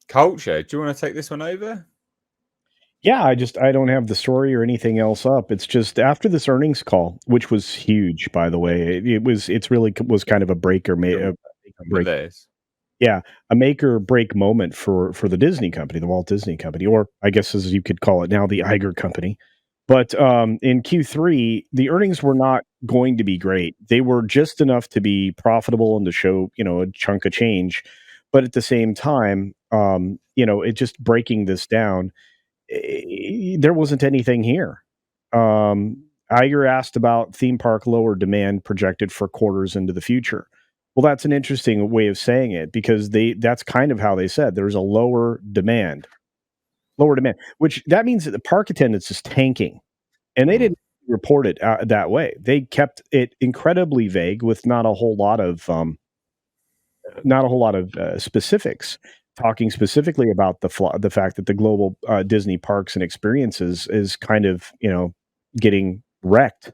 Culture. Do you want to take this one over? Yeah, I don't have the story or anything else up. It's just after this earnings call, which was huge, by the way. It's really was kind of a break or You'll make or remember break. this. Yeah, a make or break moment for the Disney company, the Walt Disney Company, or I guess as you could call it now, the Iger Company. But in Q3, the earnings were not going to be great. They were just enough to be profitable and to show, a chunk of change. But at the same time, it just breaking this down, there wasn't anything here. Iger asked about theme park lower demand projected for quarters into the future. Well, that's an interesting way of saying it because that's kind of how they said there's a lower demand, which that means that the park attendance is tanking, and they Mm. didn't report it that way. They kept it incredibly vague with not a whole lot of specifics, talking specifically about the fact that the global Disney parks and experiences is kind of getting wrecked,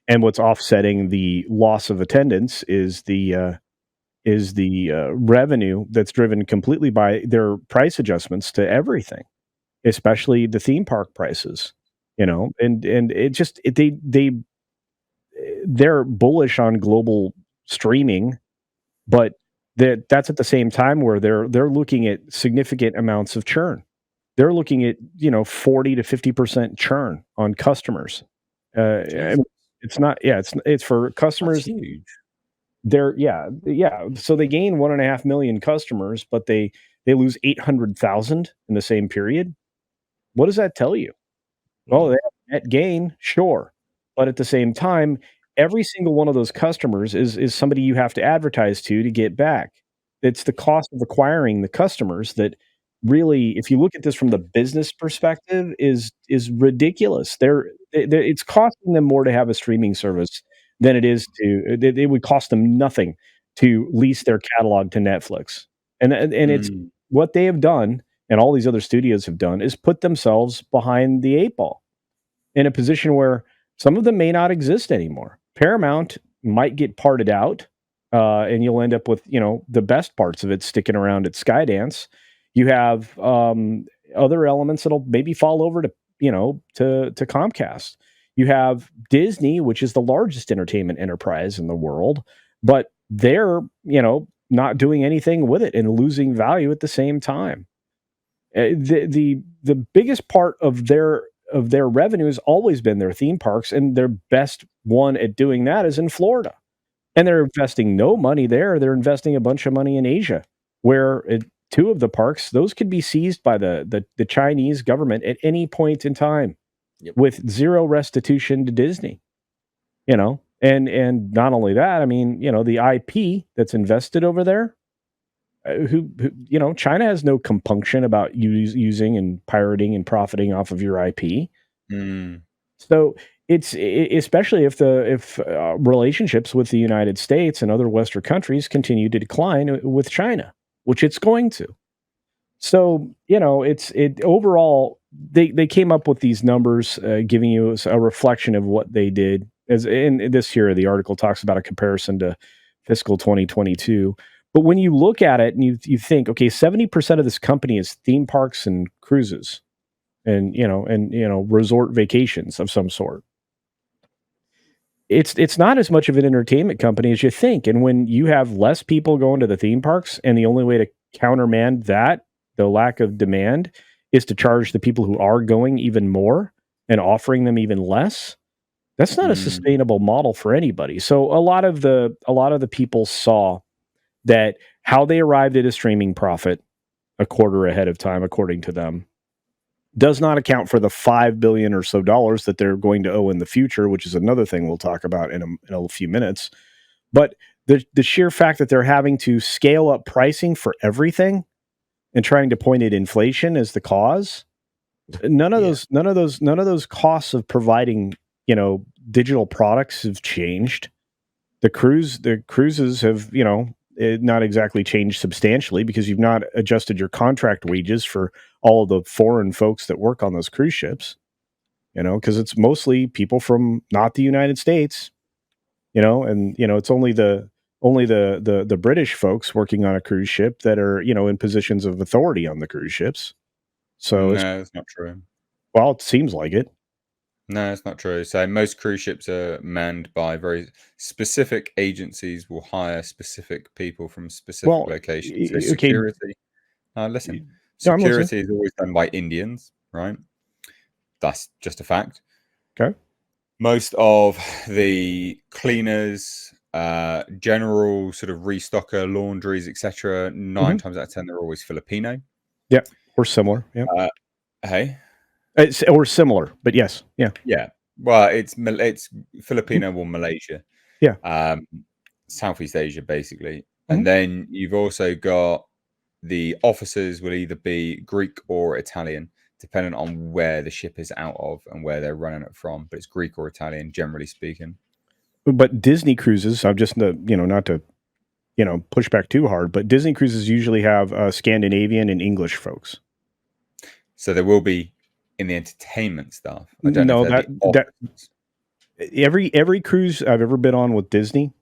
and what's offsetting the loss of attendance is the revenue that's driven completely by their price adjustments to everything, especially the theme park prices. And it just they're bullish on global streaming, but that's at the same time where they're looking at significant amounts of churn. They're looking at 40 to 50% churn on customers. I Jesus, mean, it's not yeah it's for that's customers. huge. They're yeah. So they gain 1.5 million customers, but they lose 800,000 in the same period. What does that tell you? Well, they Mm. have net gain, sure, but at the same time, every single one of those customers is somebody you have to advertise to get back. It's the cost of acquiring the customers that really, if you look at this from the business perspective, is ridiculous. It's costing them more to have a streaming service than it is to it would cost them nothing to lease their catalog to Netflix. And it's Mm. what they have done, and all these other studios have done, is put themselves behind the 8 ball in a position where some of them may not exist anymore. Paramount might get parted out, and you'll end up with the best parts of it sticking around at Skydance. You have other elements that'll maybe fall over to Comcast. You have Disney, which is the largest entertainment enterprise in the world, but they're not doing anything with it and losing value at the same time. The biggest part of their revenue has always been their theme parks, and their best one at doing that is in Florida. And they're investing no money there. They're investing a bunch of money in Asia, where two of the parks, those could be seized by the Chinese government at any point in time Yep. with zero restitution to Disney. And not only that, I mean, the IP that's invested over there, who China has no compunction about using and pirating and profiting off of your IP. Mm. So especially if relationships with the United States and other Western countries continue to decline with China, which it's going to. So it overall they came up with these numbers, giving you a reflection of what they did. As in this here, the article talks about a comparison to fiscal 2022. But when you look at it and you think, okay, 70% of this company is theme parks and cruises, and resort vacations of some sort. It's not as much of an entertainment company as you think. And when you have less people going to the theme parks, and the only way to countermand that, the lack of demand, is to charge the people who are going even more and offering them even less, that's not a Mm. sustainable model for anybody. So a lot of the people saw that how they arrived at a streaming profit a quarter ahead of time, according to them, does not account for the $5 billion or so dollars that they're going to owe in the future, which is another thing we'll talk about in a few minutes. But the sheer fact that they're having to scale up pricing for everything and trying to point at inflation as the cause, none of Yeah. those costs of providing digital products have changed. The cruises have not exactly changed substantially, because you've not adjusted your contract wages for all of the foreign folks that work on those cruise ships. Because it's mostly people from not the United States. And it's only only the British folks working on a cruise ship that are, in positions of authority on the cruise ships. So No, that's not true. well, it seems like it. No, it's not true. So most cruise ships are manned by very specific agencies. Will hire specific people from specific Well, locations. So okay. security. Listen, No, I'm listening. security is always done by Indians, right? That's just a fact. Okay. Most of the cleaners, general sort of restocker, laundries, etc. 9 times out of 10, they're always Filipino. Yeah, or similar. Yeah, Hey, or similar, but yes, yeah. yeah. Well, it's Filipino or Malaysia. Yeah. Southeast Asia, basically. Mhm. And then you've also got the officers will either be Greek or Italian, depending on where the ship is out of and where they're running it from. But it's Greek or Italian, generally speaking. But Disney cruises, I'm just not to push back too hard, but Disney cruises usually have Scandinavian and English folks. So there will be in the entertainment stuff. I don't know if that every cruise I've ever been on with Disney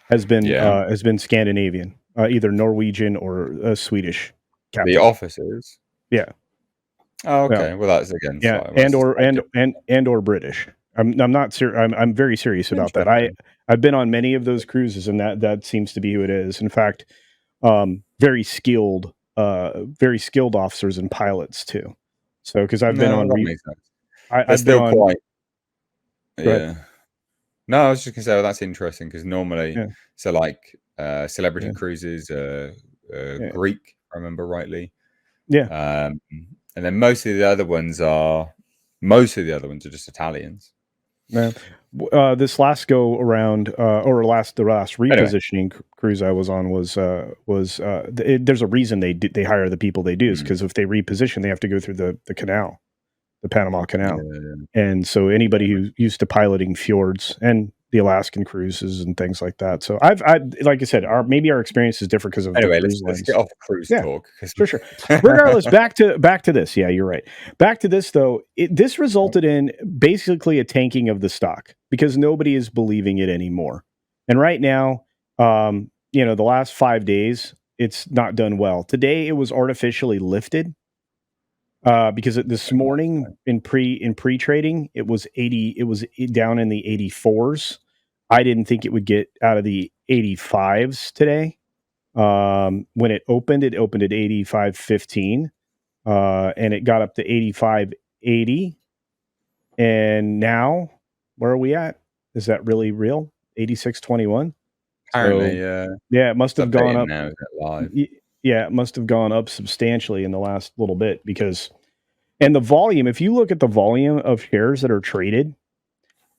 has been Scandinavian, either Norwegian or Swedish captain. The officers. Yeah. Oh, okay. Yeah. Well, that's again. Yeah, and or British. I'm not serious. I'm very serious about that. I've been on many of those cruises, and that seems to be who it is. In fact, very skilled officers and pilots too. So because I've been on, I've been on. Quite, yeah. No, I was just gonna say, well, that's interesting because normally, so like celebrity cruises, Greek, if I remember rightly. Yeah. And then most of the other ones are just Italians. Yeah. This last go around, or the last repositioning cruise I was on was there's a reason they hire the people they do is because if they reposition, they have to go through the canal, the Panama Canal. And so anybody who's used to piloting fjords and the Alaskan cruises and things like that. So I like I said, maybe our experience is different because of let's get off cruise talk. For sure. Regardless, back to this. Yeah, you're right. Back to this though. This resulted in basically a tanking of the stock because nobody is believing it anymore. And right now, the last 5 days, it's not done well. Today it was artificially lifted. Because this morning in pre-trading, it was down in the 84s. I didn't think it would get out of the 85s today. When it opened at 85.15, and it got up to 85.80. And now, where are we at? Is that really real? 86.21. Apparently, yeah, it must have gone up. Now, is it live? Yeah, it must have gone up substantially in the last little bit and the volume, if you look at the volume of shares that are traded,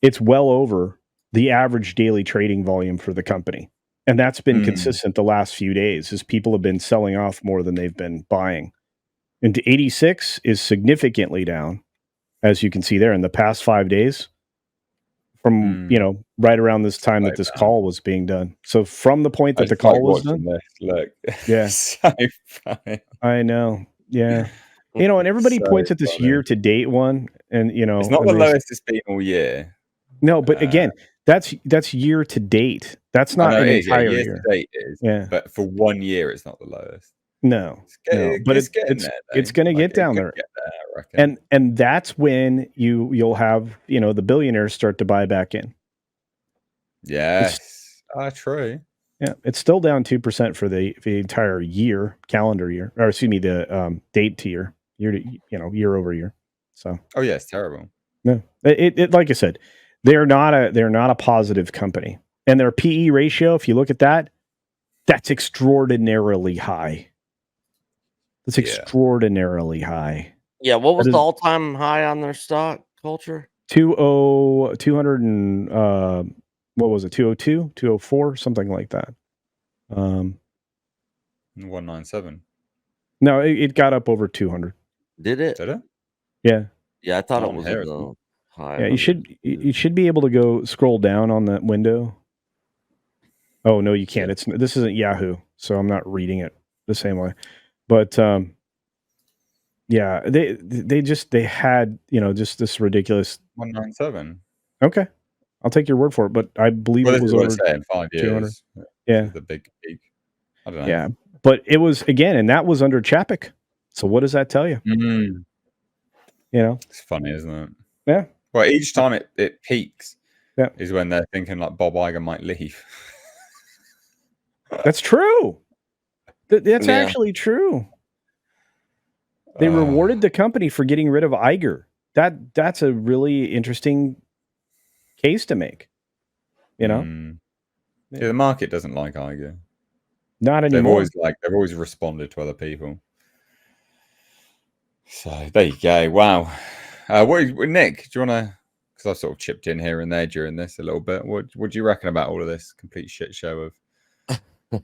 it's well over the average daily trading volume for the company. And that's been consistent the last few days as people have been selling off more than they've been buying. And 86 is significantly down, as you can see there in the past 5 days from, right around this time that this call was being done. So from the point that the call was done. Look. Yeah. So funny. I know. Yeah. And everybody points at this year-to-date one, and it's not the lowest it's been all year. No, but again, that's year-to-date. That's not an entire year. Year-to-date is, but for 1 year, it's not the lowest. No, but it's going to get down there. I reckon. And that's when you'll have the billionaires start to buy back in. Yes, true. Yeah, it's still down 2% for the entire year, calendar year, or excuse me, the date to year over year. So yeah, it's terrible. No, it like I said, they're not a positive company, and their PE ratio, if you look at that, that's extraordinarily high. That's extraordinarily high. Yeah, what was the all-time high on their stock culture? 200 and what was it? 202, 204, something like that. 197. No, it got up over 200. Did it? Yeah. Yeah, I thought it was high. Yeah, you should be able to go scroll down on that window. Oh no, you can't. This isn't Yahoo, so I'm not reading it the same way. But yeah, they had just this ridiculous 197. Okay, I'll take your word for it, but I believe it was over 5 years. Yeah. The big peak. I don't know. Yeah. But it was, again, and that was under Chapek. So what does that tell you? Mm. You know? It's funny, isn't it? Yeah. Well, each time it peaks Yeah. is when they're thinking like Bob Iger might leave. That's true. That's actually true. They rewarded the company for getting rid of Iger. That's a really interesting case to make. You know? Yeah, the market doesn't like Iger. Not anymore. They've always responded to other people. So there you go. Wow. Nick, do you want to? Because I've sort of chipped in here and there during this a little bit. What do you reckon about all of this complete shit show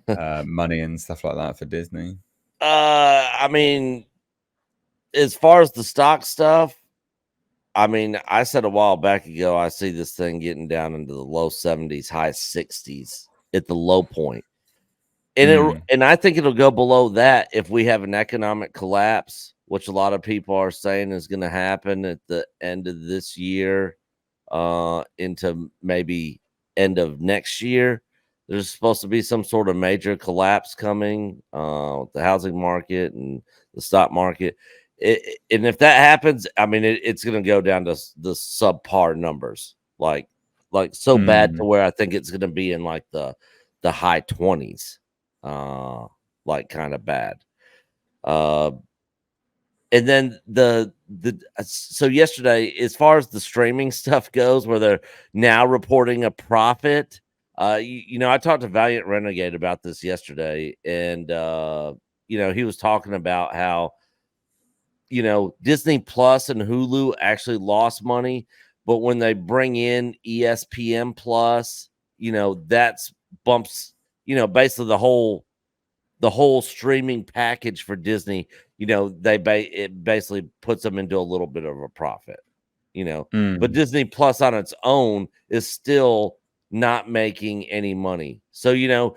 of money and stuff like that for Disney? I mean, as far as the stock stuff, I mean, I said a while back ago, I see this thing getting down into the low 70s, high 60s at the low point. And I think it'll go below that if we have an economic collapse, which a lot of people are saying is going to happen at the end of this year, into maybe end of next year. There's supposed to be some sort of major collapse coming with the housing market and the stock market. And if that happens, I mean, it's going to go down to the subpar numbers, like so bad to where I think it's going to be in like the high 20s, like kind of bad. And then so yesterday, as far as the streaming stuff goes, where they're now reporting a profit, you know, I talked to Valiant Renegade about this yesterday, and you know, he was talking about how, you know, Disney Plus and Hulu actually lost money, but when they bring in ESPN Plus, you know, that's bumps, you know, basically the whole streaming package for Disney, you know, it basically puts them into a little bit of a profit, you know. But Disney Plus on its own is still not making any money. So, you know,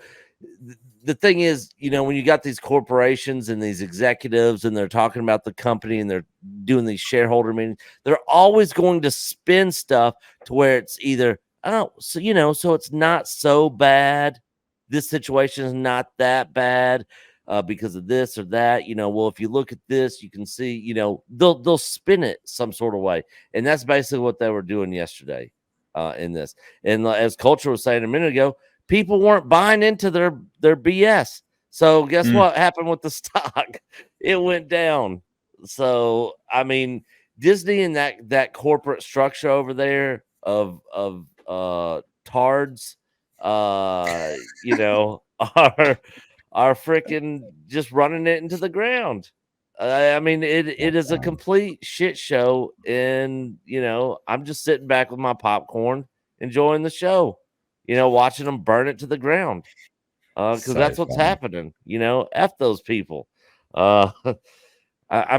the thing is, you know, when you got these corporations and these executives and they're talking about the company and they're doing these shareholder meetings, they're always going to spin stuff to where it's either, so, you know, so it's not so bad. This situation is not that bad because of this or that. You know, well, if you look at this, you can see, you know, they'll spin it some sort of way. And that's basically what they were doing yesterday in this. And as Culture was saying a minute ago, people weren't buying into their BS. So guess what happened with the stock? It went down. So, I mean, Disney and that corporate structure over there of tards, you know, are freaking just running it into the ground. I mean, it is a complete shit show, and you know, I'm just sitting back with my popcorn, enjoying the show, you know, watching them burn it to the ground, because that's what's happening. You know, F those people. I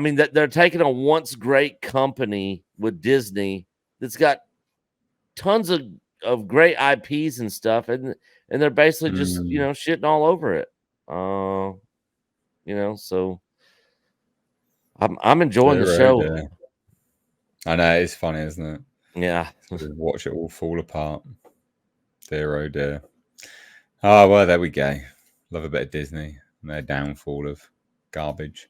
mean, that they're taking a once great company with Disney that's got tons of great IPs and stuff, and they're basically just, you know, shitting all over it. You know, so I'm enjoying the show. I know, it's funny, isn't it? Yeah. Just watch it all fall apart. Dear oh dear. Oh well, there we go. Love a bit of Disney and their downfall of garbage.